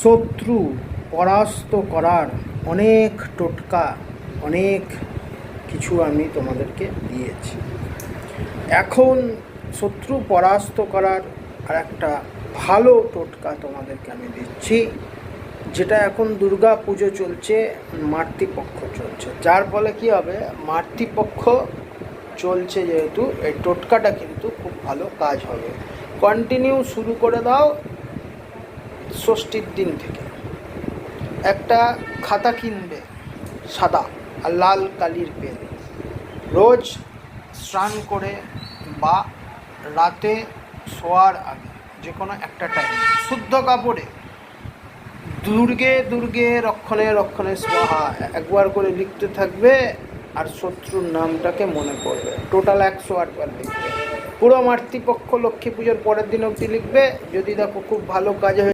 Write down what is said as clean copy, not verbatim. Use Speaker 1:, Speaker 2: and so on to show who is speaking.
Speaker 1: শত্রু পরাস্ত করার অনেক টোটকা, অনেক কিছু আমি তোমাদেরকে দিয়েছি। এখন শত্রু পরাস্ত করার আর একটা ভালো টোটকা তোমাদেরকে আমি দিচ্ছি, যেটা এখন দুর্গা পুজো চলছে, মাতৃপক্ষ চলছে, যার ফলে কি হবে, মাতৃপক্ষ চলছে যেহেতু এই টোটকাটা কিন্তু খুব ভালো কাজ হবে। কন্টিনিউ শুরু করে দাও ষষ্ঠীর দিন থেকে। একটা খাতা কিনবে সাদা আর লাল কালির পেন, রোজ স্নান করে বা রাতে শোয়ার আগে যে কোনো একটা টাইম শুদ্ধ কাপড়ে দুর্গে দুর্গে রক্ষণে রক্ষণে স্বাহা একবার করে লিখতে থাকবে, আর শত্রুর নামটাকে মনে করবে। টোটাল 108 বার লিখবে, পুরো মাতৃপক্ষ লক্ষ্মী পুজোর পরের দিন অবধি লিখবে। যদি দেখো খুব ভালো কাজ হয়ে